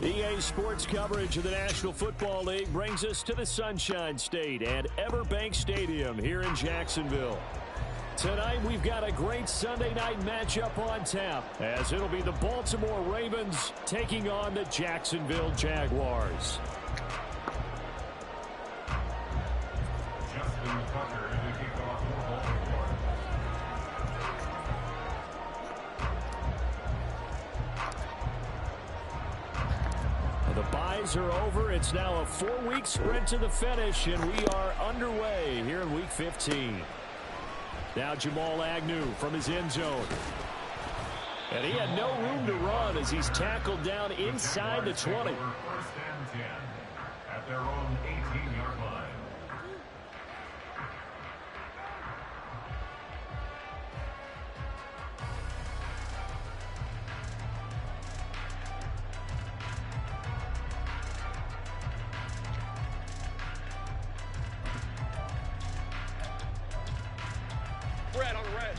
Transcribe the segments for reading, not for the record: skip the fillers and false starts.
EA Sports coverage of the National Football League brings us to the Sunshine State at Everbank Stadium here in Jacksonville. Tonight we've got a great Sunday night matchup on tap as it'll be the Baltimore Ravens taking on the Jacksonville Jaguars. The byes are over. It's now a 4-week sprint to the finish, and we are underway here in Week 15. Now Jamal Agnew from his end zone. And he had no room to run as he's tackled down inside the 20. First and 10 at their own 18-yard line. Red on the red.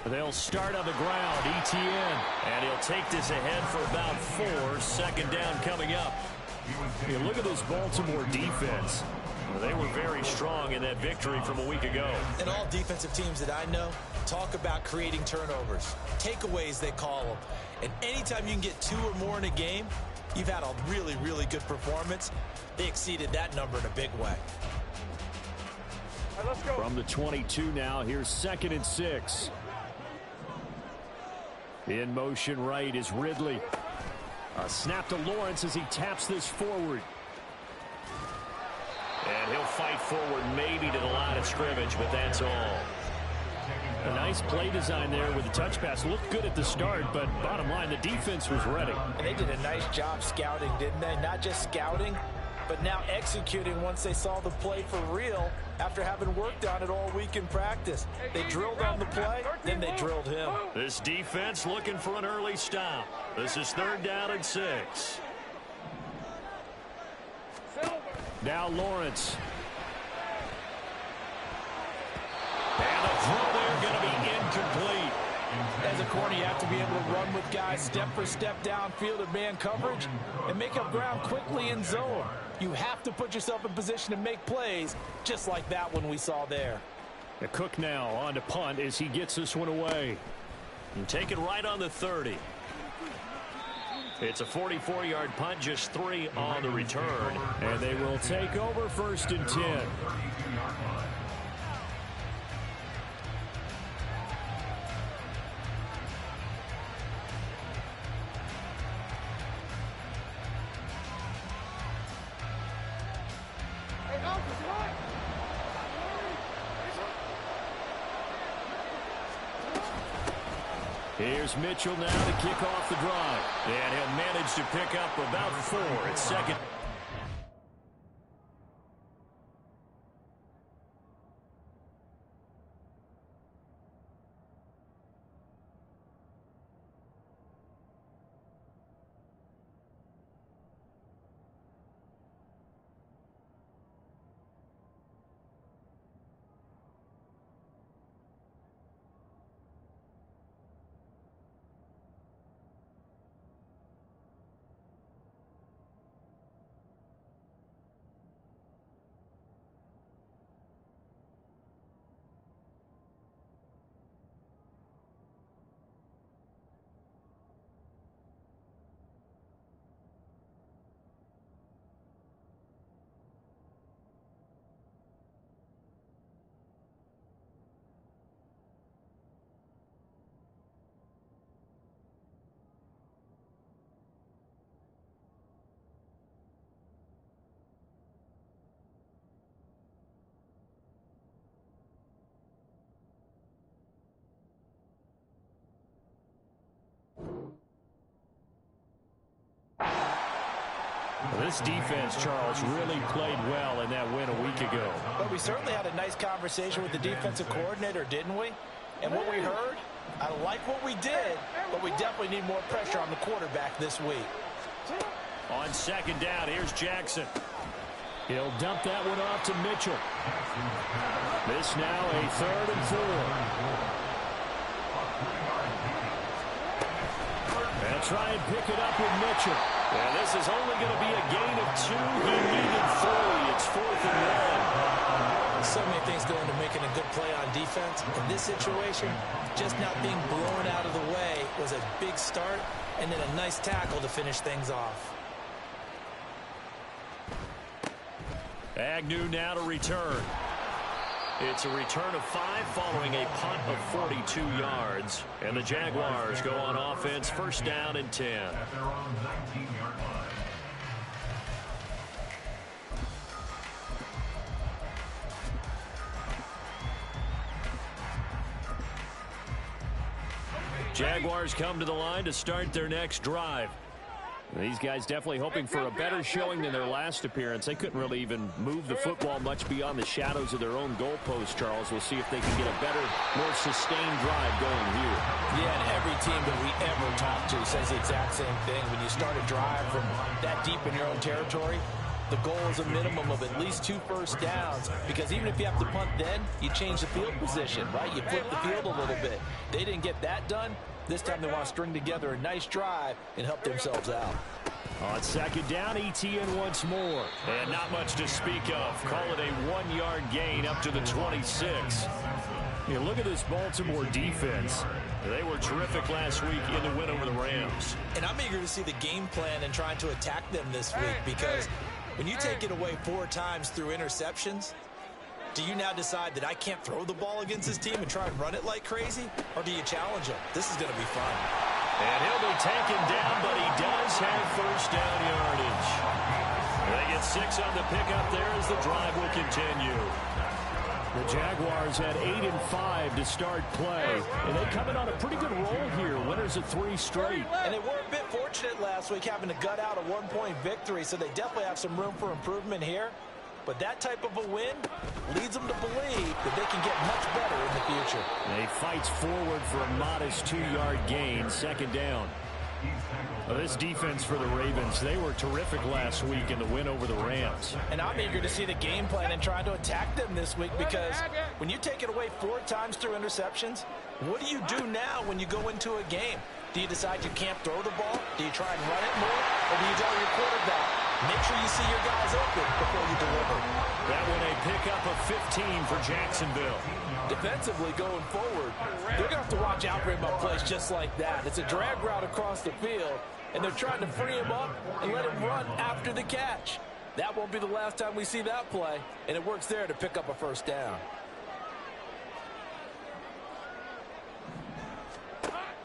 They'll start on the ground. ETN. And he'll take this ahead for about 4. Second down coming up. You look at this Baltimore defense. They were very strong in that victory from a week ago. And all defensive teams that I know talk about creating turnovers. Takeaways, they call them. And anytime you can get 2 or more in a game, you've had a really, really good performance. They exceeded that number in a big way. All right, let's go. From the 22 now, here's 2nd and 6. In motion right is Ridley. A snap to Lawrence as he taps this forward. And he'll fight forward maybe to the line of scrimmage, but that's all. A nice play design there with the touch pass. Looked good at the start, but bottom line, the defense was ready. And they did a nice job scouting, didn't they? Not just scouting, but now executing once they saw the play for real after having worked on it all week in practice. They drilled on the play, then they drilled him. This defense looking for an early stop. This is 3rd down and 6. Now Lawrence. And the throw there going to be incomplete. As a corner, you have to be able to run with guys step for step downfield of man coverage and make up ground quickly in zone. You have to put yourself in position to make plays just like that one we saw there. The Cook now on to punt as he gets this one away. And take it right on the 30. It's a 44-yard punt, just 3 on the return. And they will take over 1st and 10. Here's Mitchell now to kick off the drive. And he'll manage to pick up about 4 at 2nd. This defense, Charles, really played well in that win a week ago. But we certainly had a nice conversation with the defensive coordinator, didn't we? And what we heard, I like what we did, but we definitely need more pressure on the quarterback this week. On 2nd down, here's Jackson. He'll dump that one off to Mitchell. This now a 3rd and 4. They'll try and pick it up with Mitchell. And this is only going to be a gain of 2. He needed 3. It's 4th and 1. So many things go into making a good play on defense. In this situation, just not being blown out of the way was a big start, and then a nice tackle to finish things off. Agnew now to return. It's a return of 5 following a punt of 42 yards. And the Jaguars go on offense, 1st down and 10. At their own 19-yard line. Jaguars come to the line to start their next drive. These guys definitely hoping for a better showing than their last appearance. They couldn't really even move the football much beyond the shadows of their own goalpost, Charles. We'll see if they can get a better, more sustained drive going here. Yeah, and every team that we ever talk to says the exact same thing. When you start a drive from that deep in your own territory, the goal is a minimum of at least 2 first downs, because even if you have to punt then, you change the field position, right? You flip the field a little bit. They didn't get that done. This time they want to string together a nice drive and help themselves out. On 2nd down, ETN once more. And not much to speak of. Call it a 1-yard gain up to the 26. You look at this Baltimore defense. They were terrific last week in the win over the Rams. And I'm eager to see the game plan and trying to attack them this week, because when you take it away 4 times through interceptions, do you now decide that I can't throw the ball against this team and try and run it like crazy? Or do you challenge them? This is going to be fun. And he'll be taken down, but he does have 1st down yardage. They get 6 on the pickup there as the drive will continue. The Jaguars had 8 and 5 to start play, and they come in on a pretty good roll here. Winners of 3 straight. And they were a bit fortunate last week having to gut out a 1-point victory, so they definitely have some room for improvement here. But that type of a win leads them to believe that they can get much better in the future. They fights forward for a modest 2-yard gain, 2nd down. Well, this defense for the Ravens, they were terrific last week in the win over the Rams. And I'm eager to see the game plan and trying to attack them this week, because when you take it away 4 times through interceptions, what do you do now when you go into a game? Do you decide you can't throw the ball? Do you try and run it more? Or do you tell your quarterback, make sure you see your guys open before you deliver? That one a pickup of 15 for Jacksonville. Defensively going forward, they're going to have to watch out for him on plays just like that. It's a drag route across the field, and they're trying to free him up and let him run after the catch. That won't be the last time we see that play, and it works there to pick up a 1st down.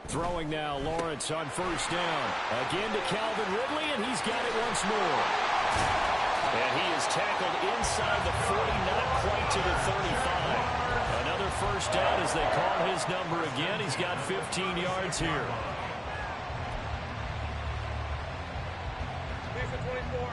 Throwing now, Lawrence on 1st down. Again to Calvin Ridley, and he's got it once more. And he is tackled inside the 40, not quite to the 35. Another 1st down as they call his number again. He's got 15 yards here. Defense 24.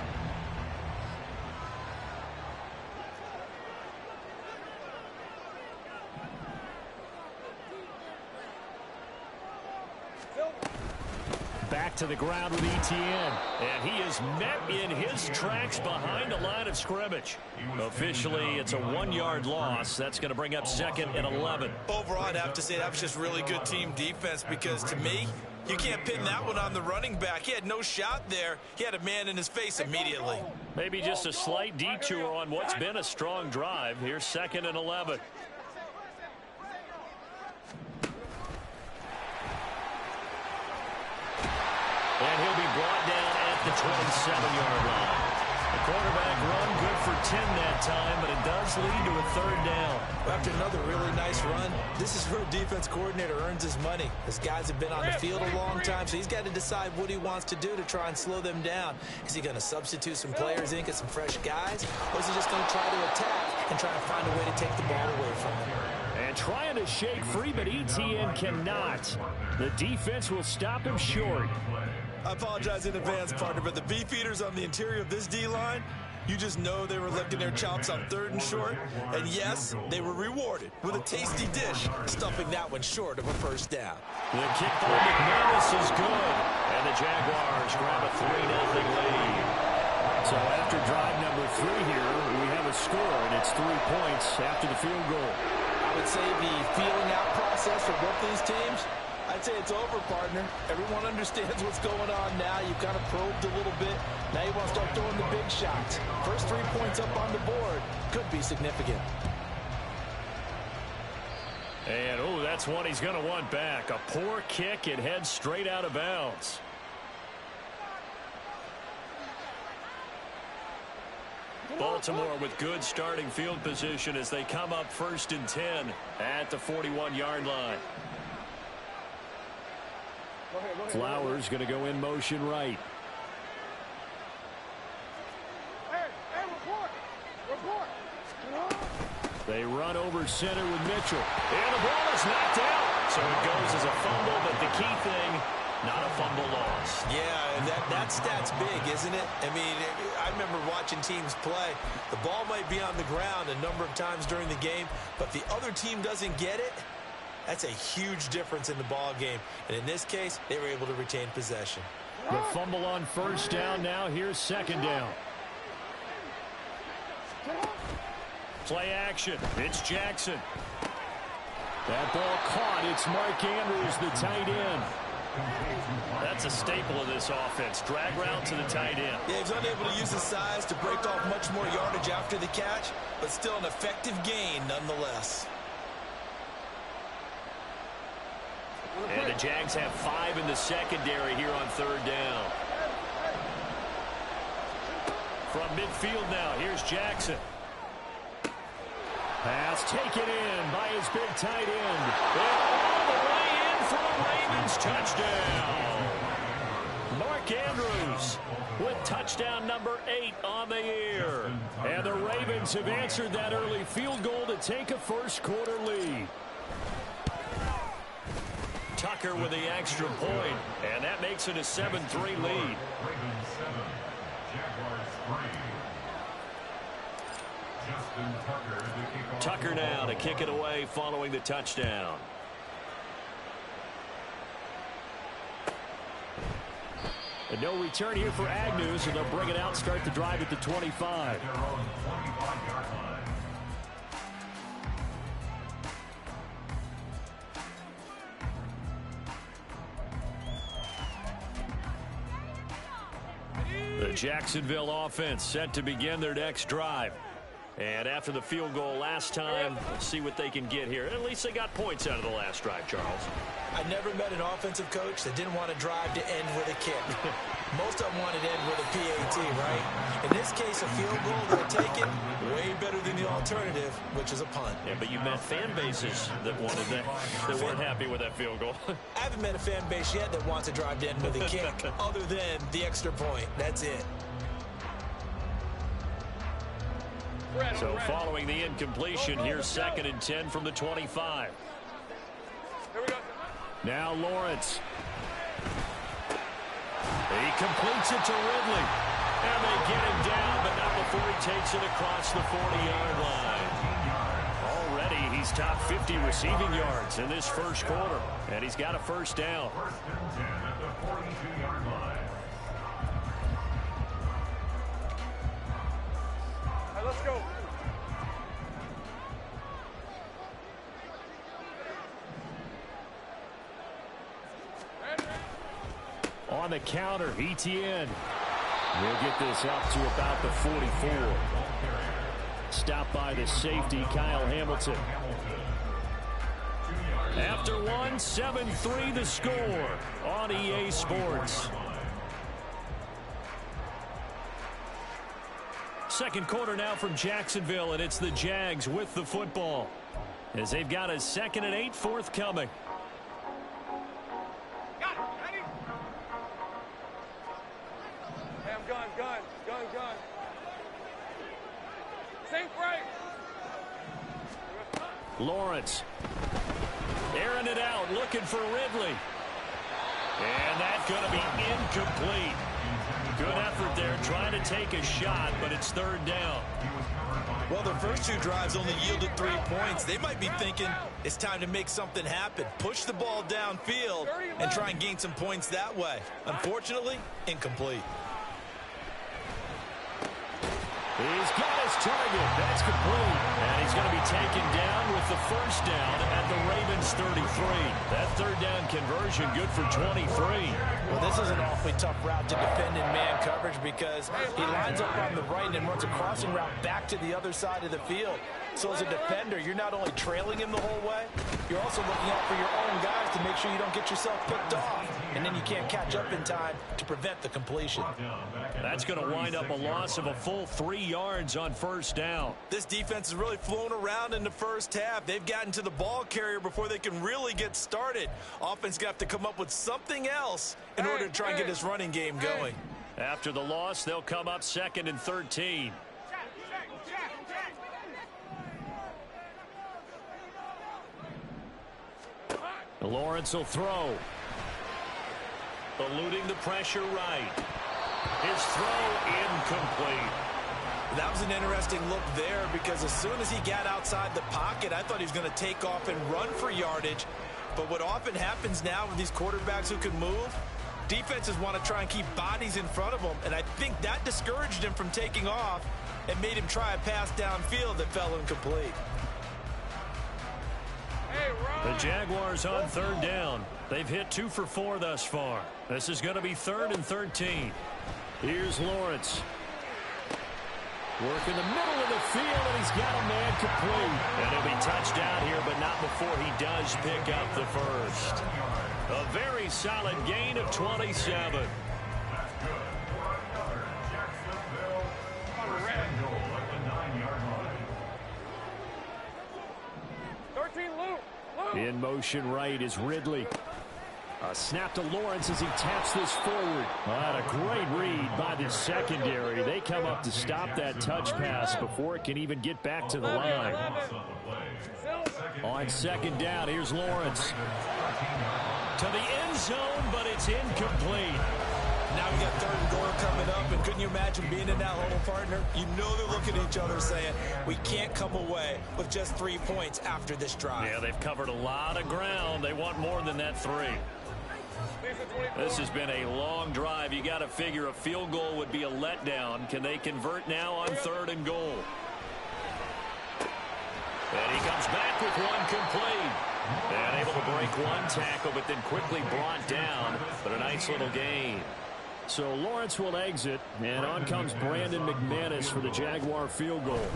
Back to the ground with ETN. And he is met in his tracks behind the line of scrimmage. Officially, it's a 1-yard loss. That's going to bring up 2nd and 11. Overall, I'd have to say that was just really good team defense, because to me, you can't pin that one on the running back. He had no shot there. He had a man in his face immediately. Maybe just a slight detour on what's been a strong drive. Here's 2nd and 11. And he'll be brought down at the 27-yard line. The quarterback run good for 10 that time, but it does lead to a 3rd down. After another really nice run, this is where a defense coordinator earns his money. His guys have been on the field a long time, so he's got to decide what he wants to do to try and slow them down. Is he going to substitute some players in, get some fresh guys, or is he just going to try to attack and try to find a way to take the ball away from them? And trying to shake free, but ETN cannot. The defense will stop him short. I apologize in advance, partner, but the beef eaters on the interior of this D-line, you just know they were licking their chops on 3rd and short. And yes, they were rewarded with a tasty dish, stuffing that one short of a 1st down. The kick by McManus is good. And the Jaguars grab a 3-0 lead. So after drive number 3 here, we have a score, and it's 3 points after the field goal. I would say the feeling out process for both these teams, I'd say it's over, partner. Everyone understands what's going on now. You kind of probed a little bit. Now you want to start throwing the big shots. First 3 points up on the board could be significant. And, oh, that's one he's going to want back. A poor kick. It heads straight out of bounds. Baltimore with good starting field position as they come up 1st and 10 at the 41-yard line. Flowers going to go in motion right. They run over center with Mitchell. And the ball is knocked out. So it goes as a fumble, but the key thing, not a fumble loss. Yeah, that stat's big, isn't it? I mean, I remember watching teams play. The ball might be on the ground a number of times during the game, but if the other team doesn't get it, that's a huge difference in the ball game. And in this case, they were able to retain possession. The fumble on 1st down. Now here's 2nd down. Play action. It's Jackson. That ball caught. It's Mark Andrews, the tight end. That's a staple of this offense. Drag route to the tight end. Yeah, he's unable to use his size to break off much more yardage after the catch, but still an effective gain nonetheless. And the Jags have 5 in the secondary here on 3rd down. From midfield now, here's Jackson. Pass taken in by his big tight end. And all the way in for a Ravens touchdown. Mark Andrews with touchdown number 8 on the year. And the Ravens have answered that early field goal to take a 1st quarter lead. Tucker with the extra point, and that makes it a 7-3 lead. Ravens 7, Jaguars 3. Justin Tucker to kick off. Tucker now to kick it away following the touchdown. And no return here for Agnew, so they'll bring it out, start the drive at the 25. Their own 25-yard line. The Jacksonville offense set to begin their next drive. And after the field goal last time, we'll see what they can get here. At least they got points out of the last drive, Charles. I never met an offensive coach that didn't want to drive to end with a kick. Most of them wanted to end with a PAT, right? In this case, a field goal, they'll take it way better than the alternative, which is a punt. Yeah, but you met fan bases that wanted that weren't happy with that field goal. I haven't met a fan base yet that wants to drive to end with a kick, other than the extra point. That's it. So following the incompletion, here's 2nd and 10 from the 25. Here we go. Now Lawrence. He completes it to Ridley. And they get him down, but not before he takes it across the 40-yard line. Already he's top 50 receiving yards in this 1st quarter. And he's got a 1st down. 1st and 10 at the 42-yard line. All right, let's go. On the counter, ETN. We'll get this up to about the 44. Stopped by the safety, Kyle Hamilton. After one, 7-3 the score on EA Sports. 2nd quarter now from Jacksonville, and it's the Jags with the football as they've got a 2nd and 8 forthcoming. Got it. Ready? Hey, I'm gun. Same frame. Lawrence. Airing it out, looking for Ridley. And that's going to be incomplete. Good effort there, trying to take a shot, but it's 3rd down. Well, the first 2 drives only yielded 3 points. They might be thinking it's time to make something happen. Push the ball downfield and try and gain some points that way. Unfortunately, incomplete. He's got his target. That's complete. And he's going to be taken down with the first down at the Ravens 33. That third down conversion good for 23. Well, this is an awfully tough route to defend in man coverage because he lines up on the right and runs a crossing route back to the other side of the field. So as a defender, you're not only trailing him the whole way, you're also looking out for your own guys to make sure you don't get yourself picked off. And then you can't catch up in time to prevent the completion. That's going to wind up a loss of a full 3 yards on first down. This defense has really flown around in the first half. They've gotten to the ball carrier before they can really get started. Offense got to come up with something else in order to try and get this running game going. After the loss, they'll come up 2nd and 13. Lawrence will throw. Eluding the pressure right. His throw incomplete. That was an interesting look there because as soon as he got outside the pocket, I thought he was going to take off and run for yardage. But what often happens now with these quarterbacks who can move, defenses want to try and keep bodies in front of them. And I think that discouraged him from taking off and made him try a pass downfield that fell incomplete. The Jaguars on third down. They've hit 2 for 4 thus far. This is going to be 3rd and 13. Here's Lawrence. Work in the middle of the field, and he's got a man complete. And he'll be touched out here, but not before he does pick up the first. A very solid gain of 27. 13 loop. In motion right is Ridley. A snap to Lawrence as he taps this forward. A great read by the secondary. They come up to stop that touch pass before it can even get back to the line. On 2nd down, here's Lawrence. To the end zone, but it's incomplete. Now we got 3rd and goal coming up, and couldn't you imagine being in that huddle, partner? You know they're looking at each other saying, we can't come away with just 3 points after this drive. Yeah, they've covered a lot of ground. They want more than that 3. This has been a long drive. You got to figure a field goal would be a letdown. Can they convert now on 3rd and goal? And he comes back with one complete. And able to break one tackle, but then quickly brought down. But a nice little gain. So Lawrence will exit, and on comes Brandon McManus for the Jaguar field goal.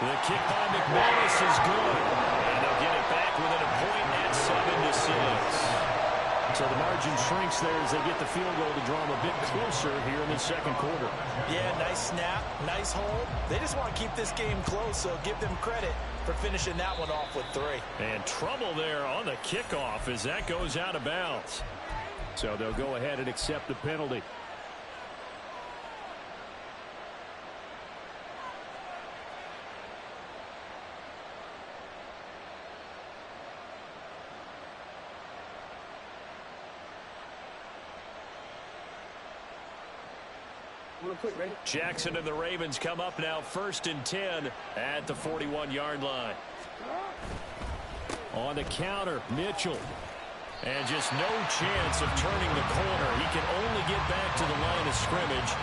The kick by McManus is good. And they'll get it back within a point at 7-6. So the margin shrinks there as they get the field goal to draw them a bit closer here in the 2nd quarter. Yeah, nice snap, nice hold. They just want to keep this game close, so give them credit for finishing that one off with 3. And trouble there on the kickoff as that goes out of bounds. So they'll go ahead and accept the penalty. Jackson and the Ravens come up now 1st and 10 at the 41-yard line. On the counter, Mitchell. And just no chance of turning the corner. He can only get back to the line of scrimmage.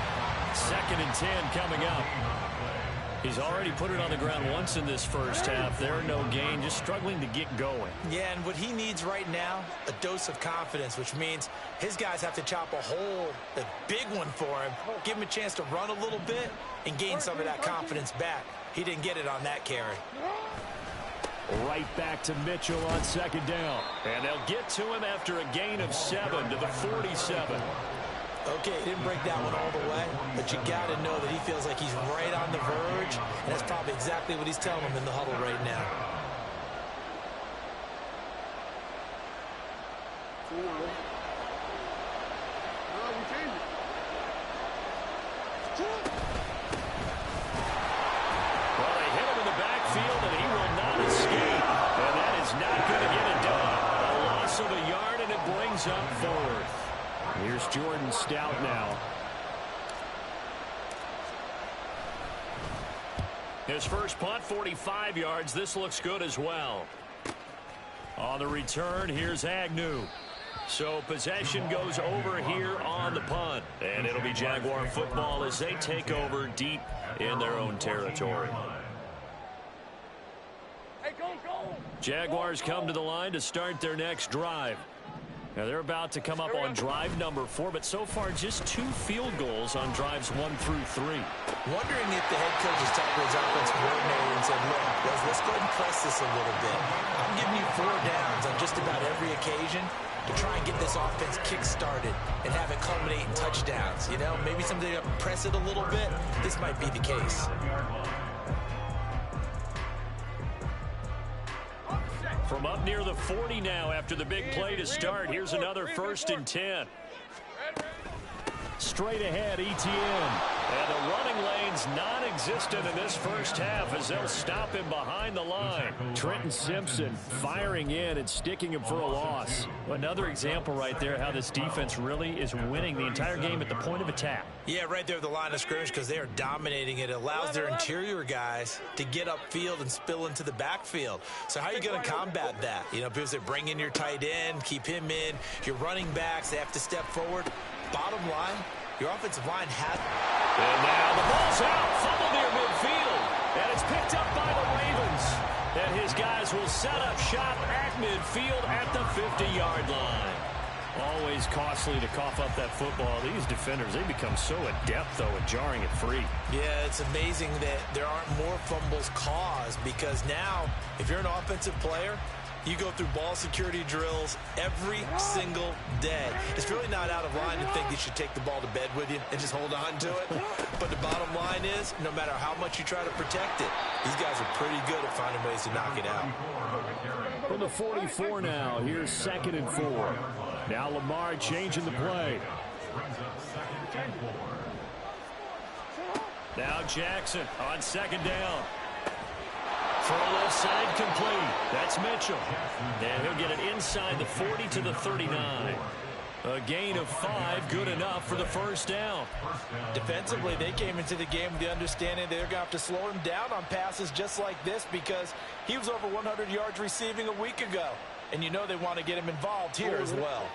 2nd and 10 coming up. He's already put it on the ground once in this first half. There, no gain, just struggling to get going. Yeah, and what he needs right now, a dose of confidence, which means his guys have to chop a hole, a big one for him, give him a chance to run a little bit and gain some of that confidence back. He didn't get it on that carry. Right back to Mitchell on 2nd down. And they'll get to him after a gain of 7 to the 47. Okay, he didn't break that one all the way, but you got to know that he feels like he's right on the verge, and that's probably exactly what he's telling him in the huddle right now. Well, they hit him in the backfield, and he will not escape. And that is not going to get it done. A loss of a yard, and it brings up 4th. Here's Jordan Stout now. His first punt, 45 yards. This looks good as well. On the return, here's Agnew. So possession goes over here on the punt. And it'll be Jaguar football as they take over deep in their own territory. Hey, go, go. Jaguars come to the line to start their next drive. Now they're about to come up on drive number 4, but so far just 2 field goals on drives 1 through 3. Wondering if the head coach is talking to his offensive coordinator and said, look, let's go ahead and press this a little bit. I'm giving you 4 downs on just about every occasion to try and get this offense kick-started and have it culminate in touchdowns. You know, maybe something to press it a little bit. This might be the case. From up near the 40 now after the big play to start. Here's another 1st and 10. Straight ahead, ETN. And the running lane's non-existent in this first half as they'll stop him behind the line. Trenton Simpson firing in and sticking him for a loss. Another example right there how this defense really is winning the entire game at the point of attack. Yeah, right there at the line of scrimmage because they are dominating it. It allows their interior guys to get upfield and spill into the backfield. So how are you going to combat that? You know, people say bring in your tight end, keep him in. Your running backs, they have to step forward. Bottom line, your offensive line has... And now the ball's out, fumble near midfield. And it's picked up by the Ravens. And his guys will set up shop at midfield at the 50-yard line. Always costly to cough up that football. These defenders, they become so adept, though, at jarring it free. Yeah, it's amazing that there aren't more fumbles caused because now, if you're an offensive player, you go through ball security drills every single day. It's really not out of line to think you should take the ball to bed with you and just hold on to it. But the bottom line is, no matter how much you try to protect it, these guys are pretty good at finding ways to knock it out. From the 44 now, here's 2nd and 4. Now Lamar changing the play. Now Jackson on 2nd down. For a left side complete. That's Mitchell. And he'll get it inside the 40 to the 39. A gain of 5, good enough for the 1st down. Defensively, they came into the game with the understanding they're going to have to slow him down on passes just like this because he was over 100 yards receiving a week ago. And you know they want to get him involved here as well.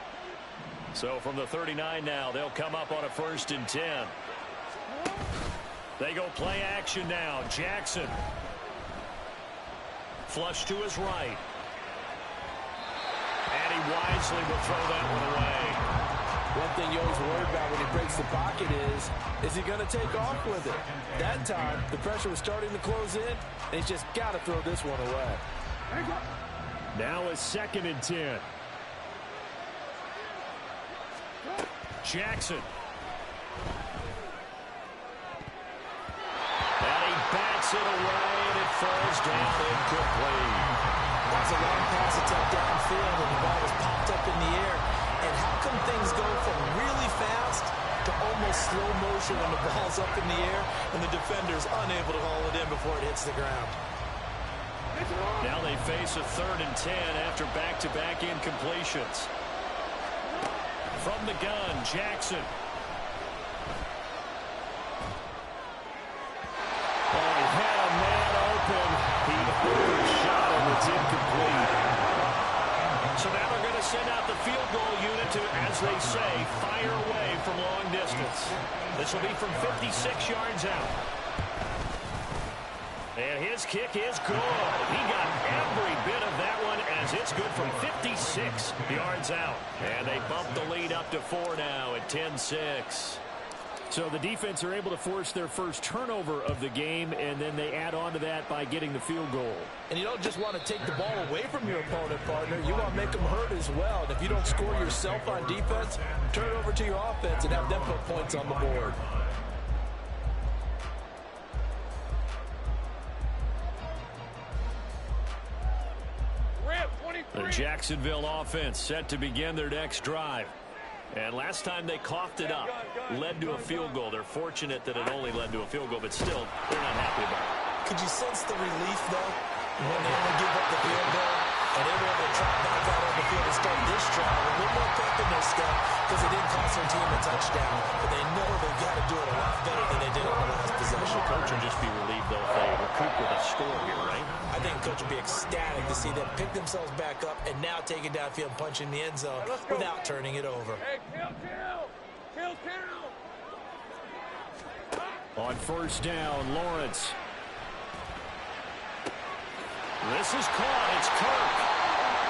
So from the 39 now, they'll come up on a 1st and 10. They go play action now. Jackson. Flush to his right. And he wisely will throw that one away. One thing you always worry about when he breaks the pocket is he going to take off with it? That time, the pressure was starting to close in, and he's just got to throw this one away. Now a 2nd and 10. Jackson. And he bats it away, and it falls down incomplete. That's a long pass attempt downfield, and the ball was popped up in the air. And how come things go from really fast to almost slow motion when the ball's up in the air and the defender's unable to haul it in before it hits the ground? Now they face a 3rd and 10 after back-to-back incompletions. From the gun, Jackson. Oh, he had a man open. He overshot him. It's incomplete. So now they're going to send out the field goal unit to, as they say, fire away from long distance. This will be from 56 yards out. And his kick is good. He got every bit of that one as it's good from 56 yards out. And they bump the lead up to 4 now at 10-6. So the defense are able to force their first turnover of the game, and then they add on to that by getting the field goal. And you don't just want to take the ball away from your opponent, partner. You want to make them hurt as well. And if you don't score yourself on defense, turn it over to your offense and have them put points on the board. The Jacksonville offense set to begin their next drive. And last time they coughed it up, led to a field goal. They're fortunate that it only led to a field goal, but still, they're not happy about it. Could you sense the relief, though, when they only give up the field goal and they were able to trot back out on the field and start this drive with a little more pep in their step because it didn't cost their team a touchdown, but they know they've got to do it a lot better than they did on the last possession. The coach will just be relieved, though, if they recoup with a score here, right? I think the coach would be ecstatic to see them pick themselves back up and now take it downfield and punch in the end zone without turning it over. Hey, kill. On first down, Lawrence. This is caught. It's Kirk.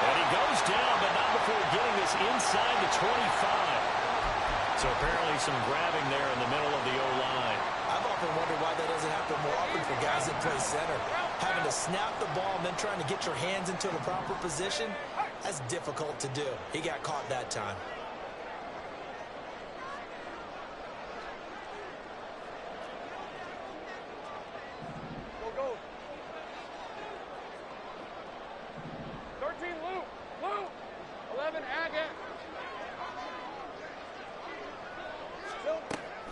And he goes down, but not before getting this inside the 25. So apparently some grabbing there in the middle of the O-line. I've often wondered why that doesn't happen more often for guys that play center. Having to snap the ball and then trying to get your hands into the proper position, that's difficult to do. He got caught that time. Go. 13, Luke. 11, Agate.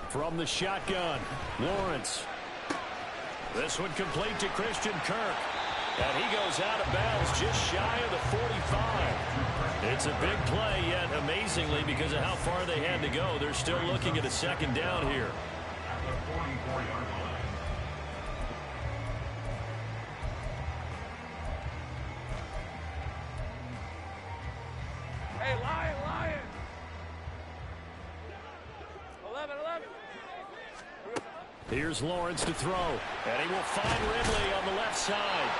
From the shotgun, Lawrence. This one complete to Christian Kirk. And he goes out of bounds just shy of the 45. It's a big play, yet amazingly, because of how far they had to go, they're still looking at a second down here. At the 44-yard line. Hey, Lion. 11. Here's Lawrence to throw. And he will find Ridley on the left side.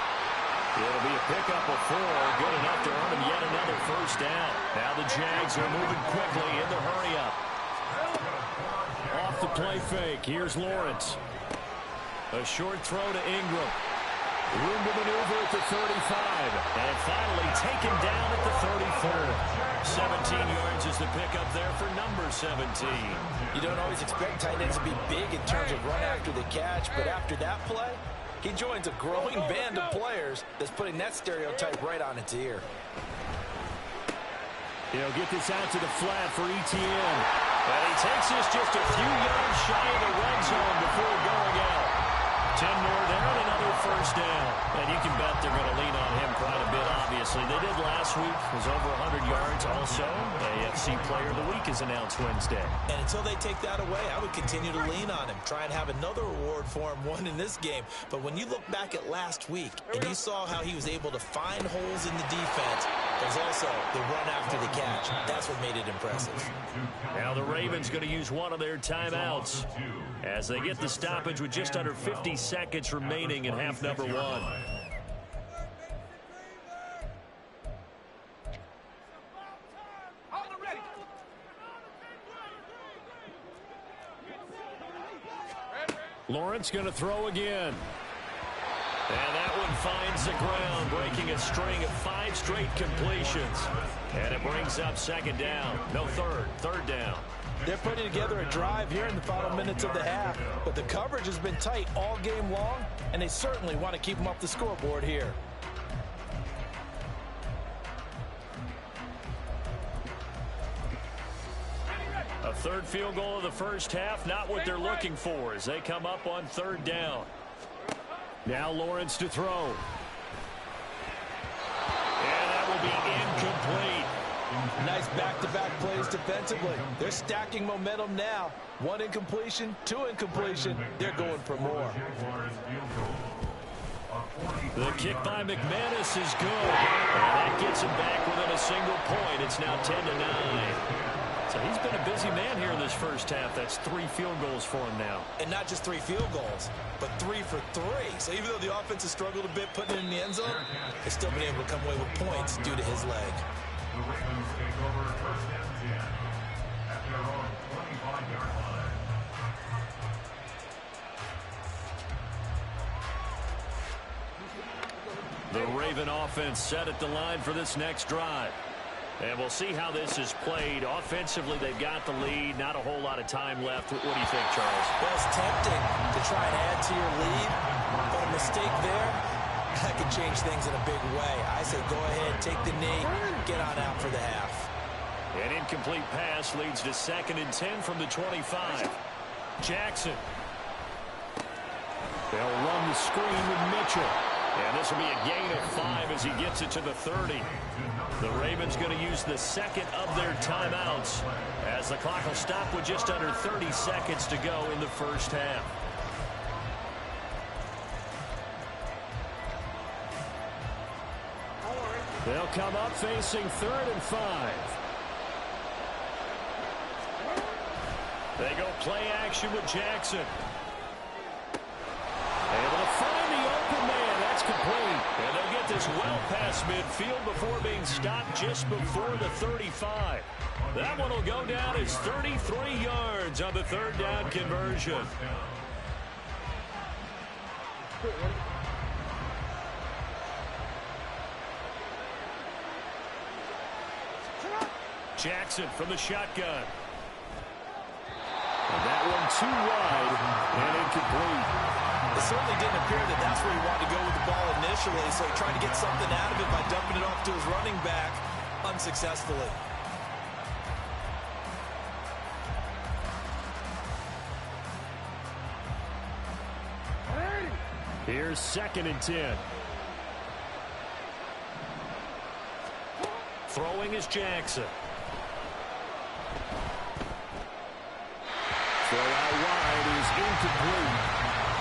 It'll be a pickup of 4. Good enough to earn him yet another first down. Now the Jags are moving quickly in the hurry-up. Off the play fake. Here's Lawrence. A short throw to Ingram. Room to maneuver at the 35. And finally taken down at the 34. 17 yards is the pickup there for number 17. You don't always expect tight ends to be big in terms of run after the catch, but after that play, he joins a growing band of players that's putting that stereotype right on its ear. He'll get this out to the flat for Etienne. And he takes this just a few yards shy of the red zone before going out. 10 more there and another first down. And you can bet they're going to lean on him quite a bit, obviously. They did last week. It was over 100 yards also. AFC Player of the Week is announced Wednesday. And until they take that away, I would continue to lean on him. Try and have another reward for him, one in this game. But when you look back at last week and you saw how he was able to find holes in the defense, there's also the run after the catch. That's what made it impressive. Now the Ravens going to use one of their timeouts as they get the stoppage with just under 50 seconds remaining in half number 1. Lawrence going to throw again. And that one finds the ground, breaking a string of 5 straight completions. And it brings up second down. No, third down. They're putting together a drive here in the final minutes of the half, but the coverage has been tight all game long, and they certainly want to keep them off the scoreboard here. A third field goal of the first half, not what they're looking for as they come up on third down. Now Lawrence to throw. And that will be incomplete. Nice back-to-back plays defensively. They're stacking momentum now. 1 incompletion, 2 incompletion. They're going for more. The kick by McManus is good. And that gets him back within a single point. It's now 10-9. So he's been a busy man here in this first half. That's 3 field goals for him now. And not just 3 field goals, but 3 for 3. So even though the offense has struggled a bit putting it in the end zone, they've still been able to come away with points due to his leg. The Ravens take over first and 10 at their own 25-yard line. The Raven offense set at the line for this next drive. And we'll see how this is played. Offensively, they've got the lead. Not a whole lot of time left. What do you think, Charles? Well, it's tempting to try and add to your lead, but a mistake there, that could change things in a big way. I say go ahead, take the knee, get on out for the half. An incomplete pass leads to 2nd and 10 from the 25. Jackson. They'll run the screen with Mitchell. And this will be a gain of 5 as he gets it to the 30. The Ravens going to use the second of their timeouts as the clock will stop with just under 30 seconds to go in the first half. They'll come up facing 3rd and 5. They go play action with Jackson. Able to find the open man. That's complete. And they'll get this well past midfield before being stopped just before the 35. That one will go down as 33 yards on the 3rd down conversion. Jackson from the shotgun. And that one too wide and incomplete. It certainly didn't appear that that's where he wanted to go with the ball initially, so he tried to get something out of it by dumping it off to his running back unsuccessfully. Here's 2nd and 10. Throwing is Jackson. Throw out wide is incomplete.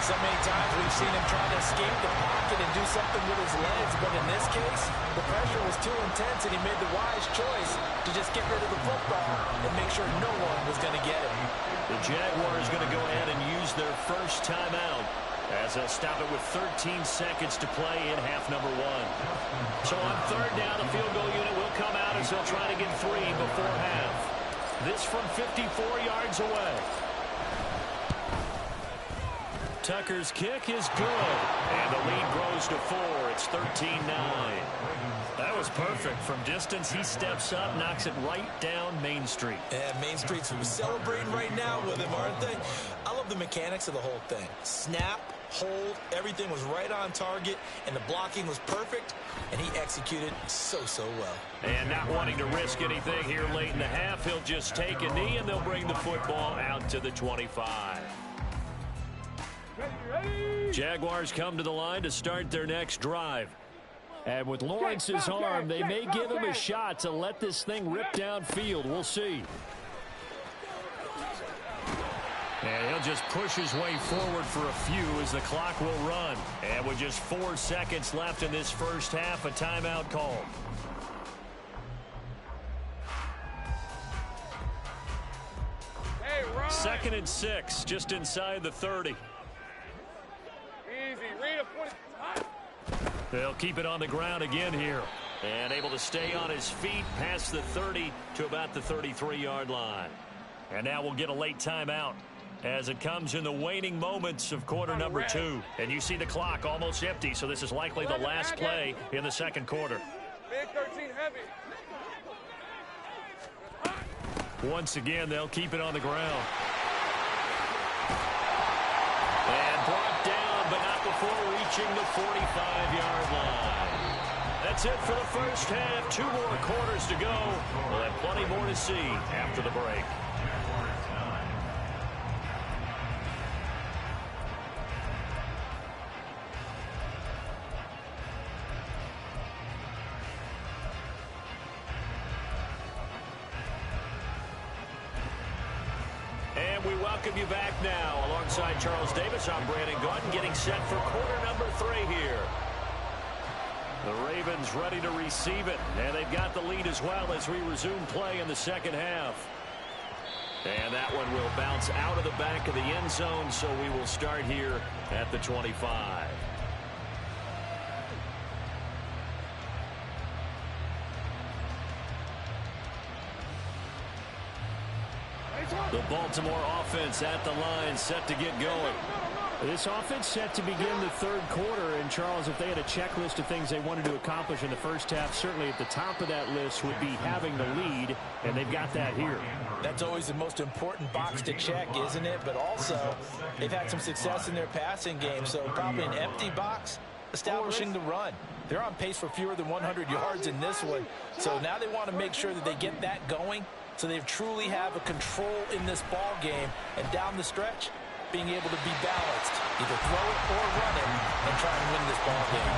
So many times we've seen him try to escape the pocket and do something with his legs, but in this case, the pressure was too intense and he made the wise choice to just get rid of the football and make sure no one was going to get it. The Jaguars going to go ahead and use their first timeout as they'll stop it with 13 seconds to play in half number 1. So on 3rd down, the field goal unit will come out as they'll try to get 3 before half. This from 54 yards away. Tucker's kick is good, and the lead grows to 4. It's 13-9. That was perfect. From distance, he steps up, knocks it right down Main Street. And Main Street's celebrating right now with him, aren't they? I love the mechanics of the whole thing. Snap, hold, everything was right on target, and the blocking was perfect, and he executed so well. And not wanting to risk anything here late in the half, he'll just take a knee, and they'll bring the football out to the 25. Jaguars come to the line to start their next drive. And with Lawrence's arm, they may give him a shot to let this thing rip downfield. We'll see. And he'll just push his way forward for a few as the clock will run. And with just 4 seconds left in this first half, a timeout called. Hey, run. 2nd and 6, just inside the 30. Easy. Read a 20. They'll keep it on the ground again here. And able to stay on his feet past the 30 to about the 33-yard line. And now we'll get a late timeout as it comes in the waning moments of quarter number 2. And you see the clock almost empty, so this is likely the last play in the 2nd quarter. Big 13 heavy. Once again, they'll keep it on the ground. And brought down, but not before reaching the 45-yard line. That's it for the first half. 2 more quarters to go. We'll have plenty more to see after the break. And we welcome you back now. Alongside Charles Davis, I'm Brandon Gaudin, getting set for quarter number 3 here. The Ravens ready to receive it, and they've got the lead as well as we resume play in the second half. And that one will bounce out of the back of the end zone, so we will start here at the 25. The Baltimore offense at the line, set to get going. This offense set to begin the 3rd quarter. And, Charles, if they had a checklist of things they wanted to accomplish in the first half, certainly at the top of that list would be having the lead, and they've got that here. That's always the most important box to check, isn't it? But also, they've had some success in their passing game, so probably an empty box, establishing the run. They're on pace for fewer than 100 yards in this one, so now they want to make sure that they get that going so they truly have a control in this ball game. And down the stretch, being able to be balanced, either throw it or run it, and try and win this ball game.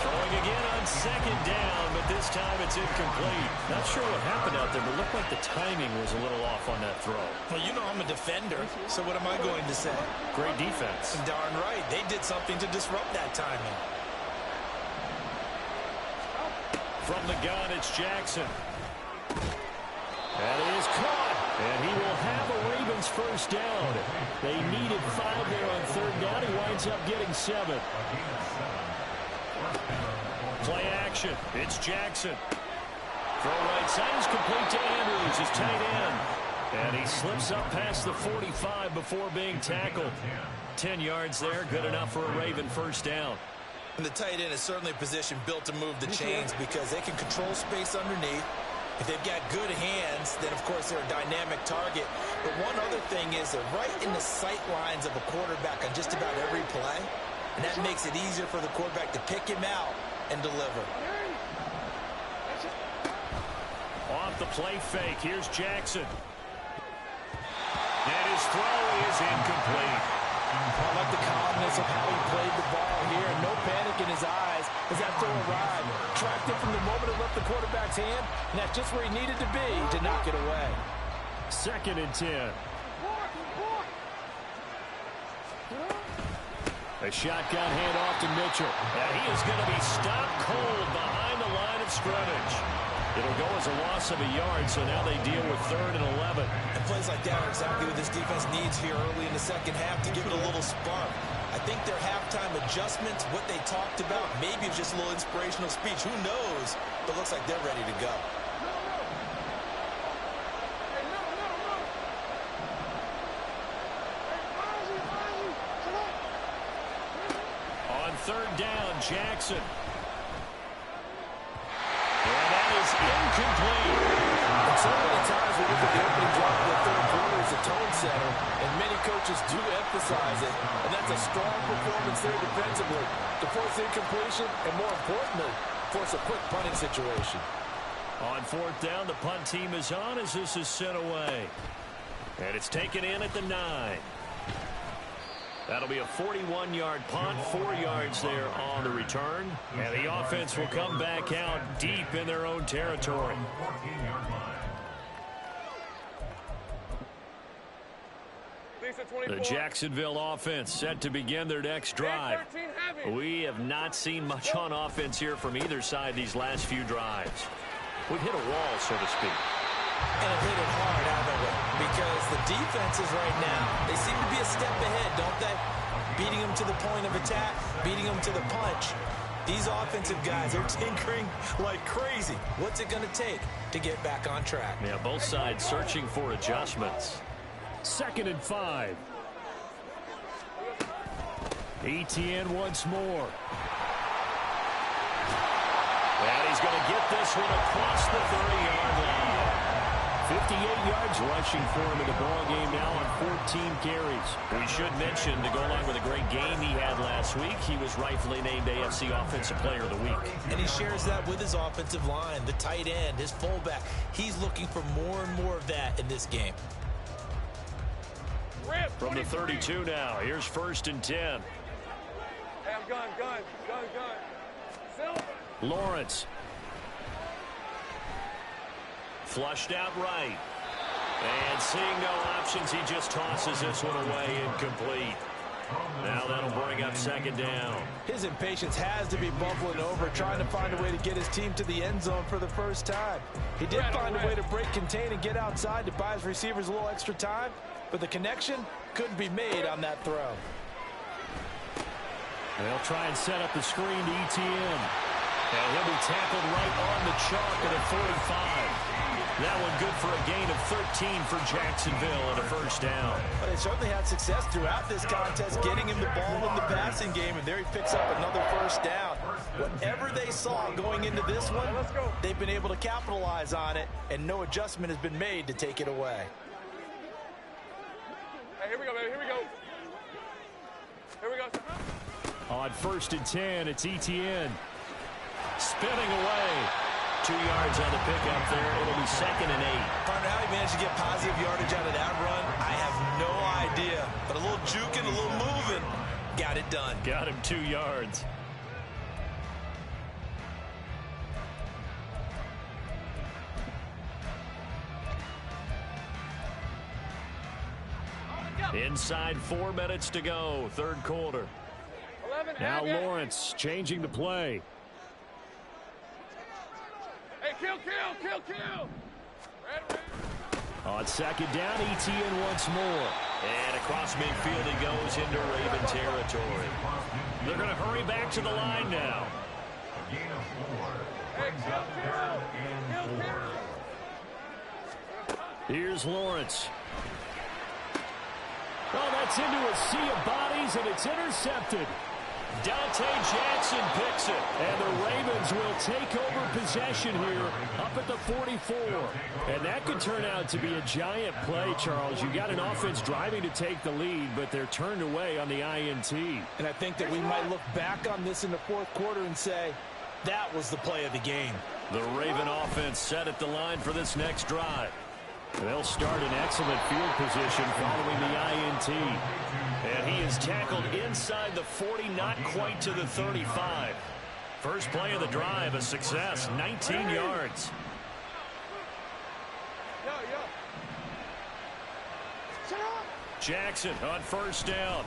Throwing again on second down, but this time it's incomplete. Not sure what happened out there, but it looked like the timing was a little off on that throw. Well, you know I'm a defender, so what am I going to say? Great defense. Darn right. They did something to disrupt that timing. From the gun, it's Jackson. That is caught, and he will have a Ravens first down. They needed 5 there on third down. He winds up getting 7. Play action. It's Jackson. Throw right side is complete to Andrews, his tight end. And he slips up past the 45 before being tackled. 10 yards there, good enough for a Raven first down. And the tight end is certainly a position built to move the chains because they can control space underneath. If they've got good hands, then, of course, they're a dynamic target. But one other thing is they're right in the sight lines of a quarterback on just about every play. And that makes it easier for the quarterback to pick him out and deliver. Off the play fake, here's Jackson. And his throw is incomplete. I like the calmness of how he played the ball here. No panic in his eyes as that throw arrived. Tracked it from the moment it left the quarterback's hand, and that's just where he needed to be to knock it away. 2nd and 10. A shotgun handoff to Mitchell. And he is going to be stopped cold behind the line of scrimmage. It'll go as a loss of a yard, so now they deal with 3rd and 11. And plays like that are exactly what this defense needs here early in the second half to give it a little spark. I think their halftime adjustments, what they talked about, maybe it's just a little inspirational speech. Who knows? But looks like they're ready to go. On 3rd down, Jackson. And that is incomplete. And so many times we look at the opening drive of the third quarter as a tone setter, and many coaches do emphasize it, and that's a strong performance there defensively to force incompletion and, more importantly, force a quick punting situation. On 4th down, the punt team is on as this is sent away. And it's taken in at the 9. That'll be a 41-yard punt, 4 yards there on the return. And the offense will come back out deep in their own territory. The Jacksonville offense set to begin their next drive. We have not seen much on offense here from either side these last few drives. We've hit a wall, so to speak. And it hit it hard, haven't we? Because the defenses right now, they seem to be a step ahead, don't they? Beating them to the point of attack, beating them to the punch. These offensive guys are tinkering like crazy. What's it going to take to get back on track? Yeah, both sides searching for adjustments. 2nd and 5. Etienne once more. And he's going to get this one across the 30-yard line. 58 yards rushing for him in the ball game now on 14 carries. We should mention, to go along with a great game he had last week, he was rightfully named AFC Offensive Player of the Week. And he shares that with his offensive line, the tight end, his fullback. He's looking for more and more of that in this game. From the 32 now, here's 1st and 10. Hey, I'm gun. Silver. Lawrence. Flushed out right. And seeing no options, he just tosses this one away, incomplete. Now that'll bring up 2nd down. His impatience has to be bubbling over, trying to find a way to get his team to the end zone for the first time. He did find a way to break, contain, and get outside to buy his receivers a little extra time, but the connection couldn't be made on that throw. They'll try and set up the screen to Etienne. And he'll be tackled right on the chalk at a 45. That one good for a gain of 13 for Jacksonville and a first down. But they certainly had success throughout this contest, getting him the ball in the passing game, and there he picks up another first down. Whatever they saw going into this one, they've been able to capitalize on it, and no adjustment has been made to take it away. Hey, here we go, baby. Here we go. On 1st and 10, it's Etienne. Spinning away. 2 yards on the pickup there. It'll be 2nd and 8. Partner, how he managed to get positive yardage out of that run, I have no idea. But a little juke it done. Got him 2 yards. Inside 4 minutes to go, third quarter. Now Lawrence changing the play. Hey, kill. On second down, ETN once more. And across midfield he goes into Raven territory. They're going to hurry back to the line now. A gain of 4. Brings up 3rd and 4. Here's Lawrence. Oh, that's into a sea of bodies, and it's intercepted. Jackson picks it. And the Ravens will take over possession here up at the 44. And that could turn out to be a giant play, Charles. You got an offense driving to take the lead, but they're turned away on the INT. And I think that we might look back on this in the fourth quarter and say, that was the play of the game. The Raven offense set at the line for this next drive. They'll start in excellent field position following the INT. And he is tackled inside the 40, not quite to the 35. First play of the drive, a success, 19 yards. Jackson on first down.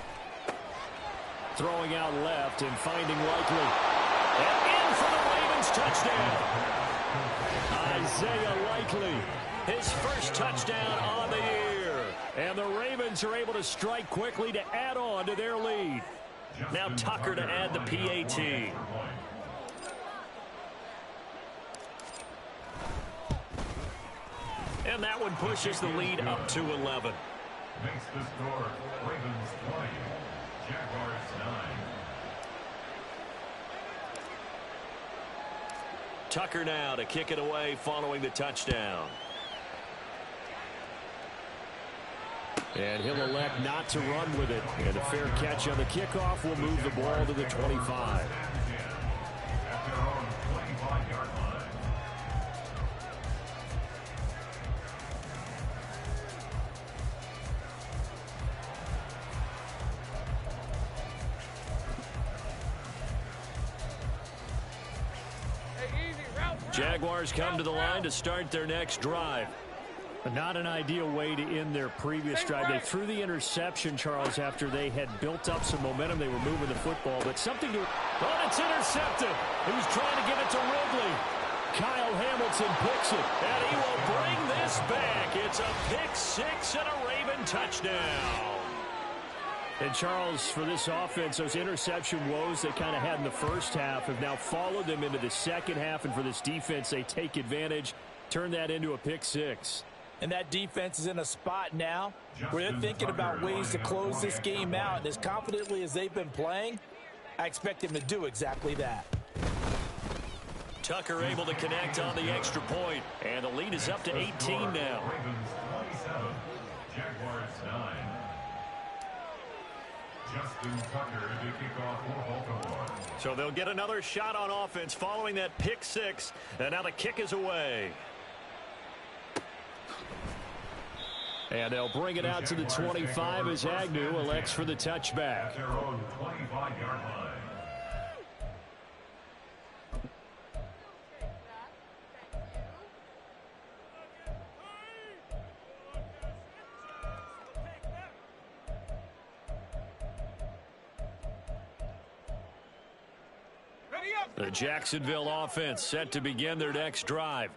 Throwing out left and finding Likely. And in for the Ravens touchdown. Isaiah Likely. His first touchdown on the year. And the Ravens are able to strike quickly to add on to their lead. Now Tucker to add the PAT. And that one pushes the lead up to 11. Makes the score Ravens 20, Jaguars 9. Tucker now to kick it away following the touchdown. And he'll elect not to run with it. And a fair catch on the kickoff will move the ball to the 25. At their own 25-yard line. Jaguars come to the line to start their next drive. Not an ideal way to end their previous drive. They threw the interception, Charles, after they had built up some momentum. They were moving the football, but something to... Oh, it's intercepted. He's trying to give it to Ridley. Kyle Hamilton picks it. And he will bring this back. It's a pick six and a Raven touchdown. And, Charles, for this offense, those interception woes they kind of had in the first half have now followed them into the second half. And for this defense, they take advantage, turn that into a pick six. And that defense is in a spot now where they're thinking about ways to close this game out. And as confidently as they've been playing, I expect them to do exactly that. Tucker able to connect on the extra point. And the lead is up to 18 now. Ravens 27, Jaguars 9. Justin Tucker to kick off for Baltimore. So they'll get another shot on offense following that pick six. And now the kick is away. And they'll bring it out to the 25 as Agnew elects for the touchback. At their own 25-yard line. The Jacksonville offense set to begin their next drive.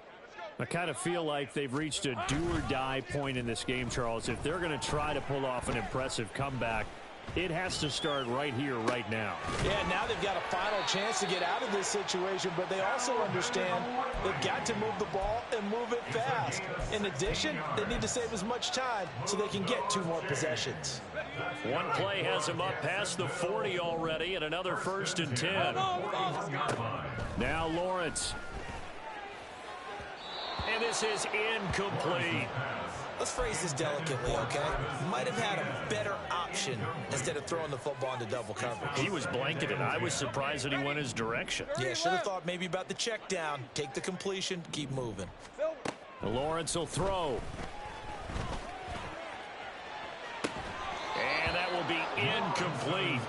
I kind of feel like they've reached a do-or-die point in this game, Charles. If they're going to try to pull off an impressive comeback, it has to start right here, right now. Yeah, now they've got a final chance to get out of this situation, but they also understand they've got to move the ball and move it fast. In addition, they need to save as much time so they can get 2 more possessions. One play has him up past the 40 already, and another 1st and 10. Now Lawrence. And this is incomplete. Let's phrase this delicately, okay? Might have had a better option instead of throwing the football into double coverage. He was blanketed. I was surprised that he went his direction. Yeah, should have thought maybe about the check down. Take the completion, keep moving. Lawrence will throw. And that will be incomplete.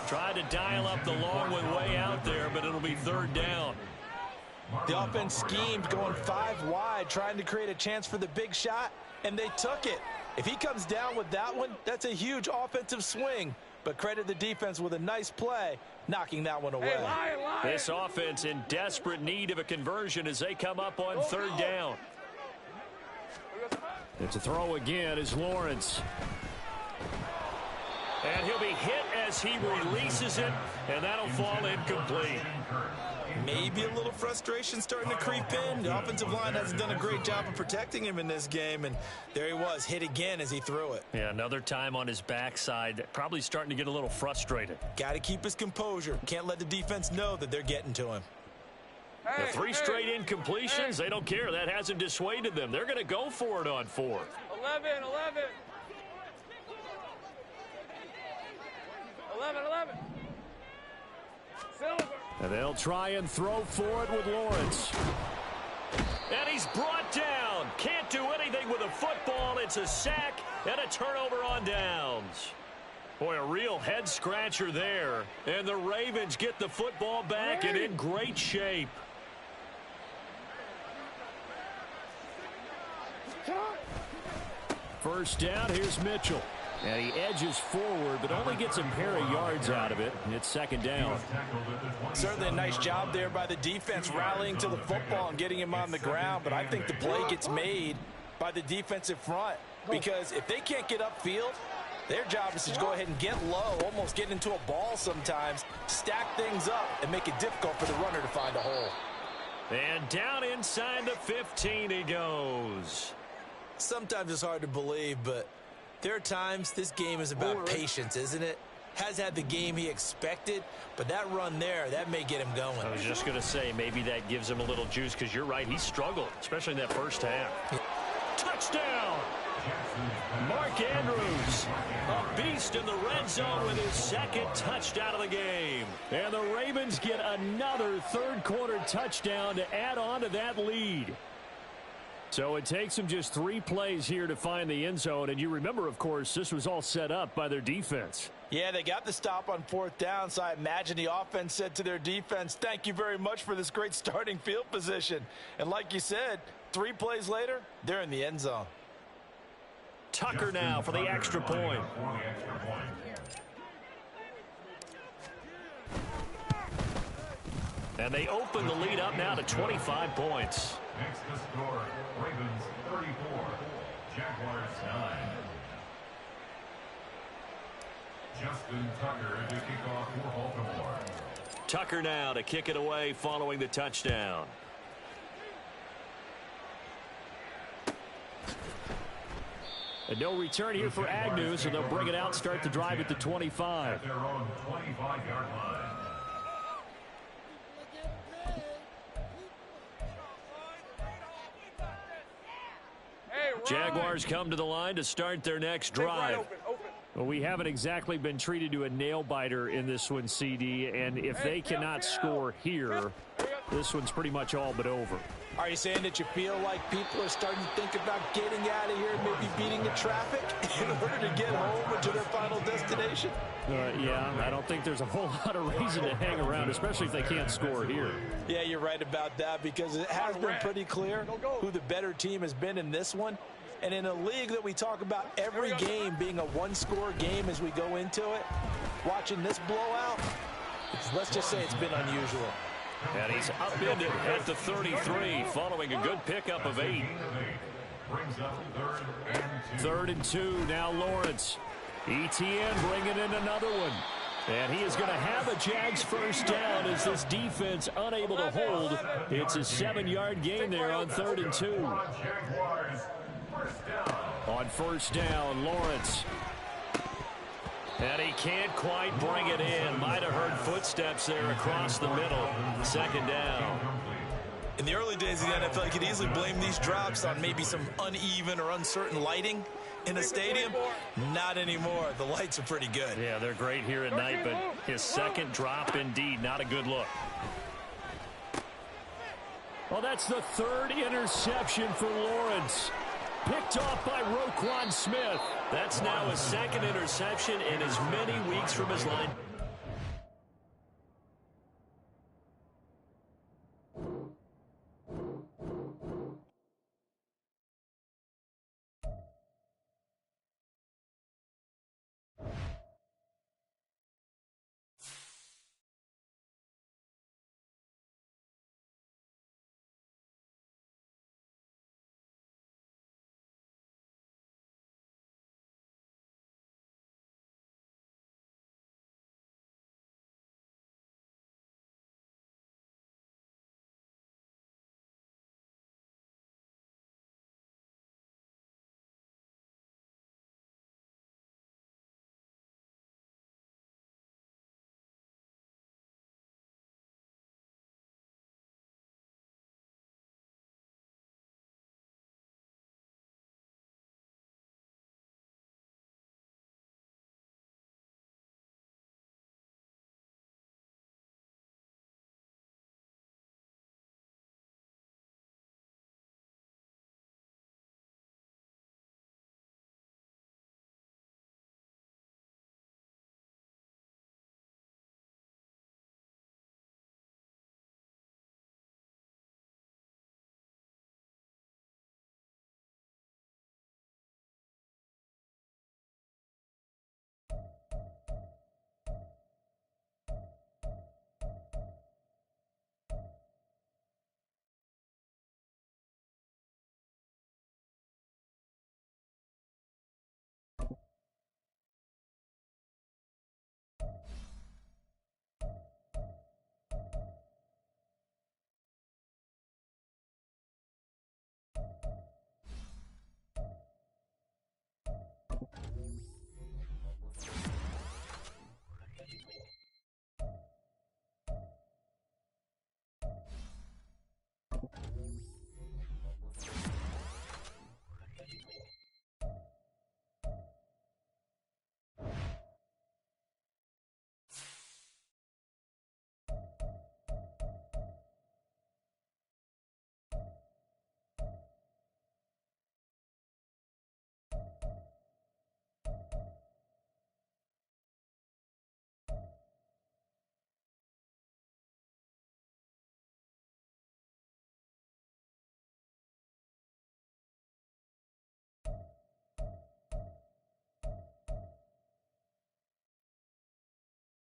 Tried to dial up the long one way out there, but it'll be third down. The offense schemed going 5 wide, trying to create a chance for the big shot, and they took it. If he comes down with that one, that's a huge offensive swing. But credit the defense with a nice play, knocking that one away. Hey, Lion. This offense in desperate need of a conversion as they come up on third down. It's a throw again is Lawrence. And he'll be hit as he releases it, and that'll fall incomplete. Maybe a little frustration starting to creep in. The offensive line hasn't done a great job of protecting him in this game, and there he was, hit again as he threw it. Yeah, another time on his backside, probably starting to get a little frustrated. Got to keep his composure. Can't let the defense know that they're getting to him. The 3 straight incompletions, they don't care. That hasn't dissuaded them. They're going to go for it on 4th. 11. 11. Silver. And they'll try and throw for it with Lawrence. And he's brought down. Can't do anything with a football. It's a sack and a turnover on downs. Boy, a real head-scratcher there. And the Ravens get the football back and in great shape. First down, here's Mitchell. And he edges forward, but only gets a pair of yards out of it. And it's second down. Certainly a nice job there by the defense rallying to the football and getting him on the ground. But I think the play gets made by the defensive front. Because if they can't get upfield, their job is to go ahead and get low, almost get into a ball sometimes, stack things up, and make it difficult for the runner to find a hole. And down inside the 15 he goes. Sometimes it's hard to believe, but there are times this game is about patience, isn't it? Has had the game he expected, but that run there, that may get him going. I was just going to say, maybe that gives him a little juice, because you're right, he struggled, especially in that first half. Touchdown! Mark Andrews, a beast in the red zone with his second touchdown of the game. And the Ravens get another third-quarter touchdown to add on to that lead. So it takes them just 3 plays here to find the end zone. And you remember, of course, this was all set up by their defense. Yeah, they got the stop on 4th down, so I imagine the offense said to their defense, thank you very much for this great starting field position. And like you said, 3 plays later, they're in the end zone. Tucker now for the extra point. And they open the lead up now to 25 points. Next to score, Ravens 34, Jaguars 9. Justin Tucker to kick off for Baltimore. Tucker now to kick it away following the touchdown. And no return here for Agnew, so they'll bring it out, start the drive at the 25. At their own 25-yard line. Jaguars come to the line to start their next drive. Well, we haven't exactly been treated to a nail-biter in this one, CD, and if they cannot score here, this one's pretty much all but over. Are you saying that you feel like people are starting to think about getting out of here and maybe beating the traffic in order to get home or to their final destination? Yeah, I don't think there's a whole lot of reason to hang around, especially if they can't score here. Yeah, you're right about that, because it has been pretty clear who the better team has been in this one. And in a league that we talk about every game being a one-score game as we go into it, watching this blowout, let's just say it's been unusual. And he's upended at the 33 following a good pickup of 8. Brings up 3rd and 2, now Lawrence. ETN bringing in another one. And he is going to have a Jags first down as this defense unable to hold. It's a 7-yard gain there on 3rd and 2. Jaguars first down. On first down, Lawrence. And he can't quite bring it in. Might have heard footsteps there across the middle. 2nd down. In the early days of the NFL, you could easily blame these drops on maybe some uneven or uncertain lighting in a stadium. Not anymore. The lights are pretty good. Yeah, they're great here at night, but his second drop indeed not a good look. Well, that's the 3rd interception for Lawrence. picked off by Roquan Smith. That's now his second interception in as many weeks from his line.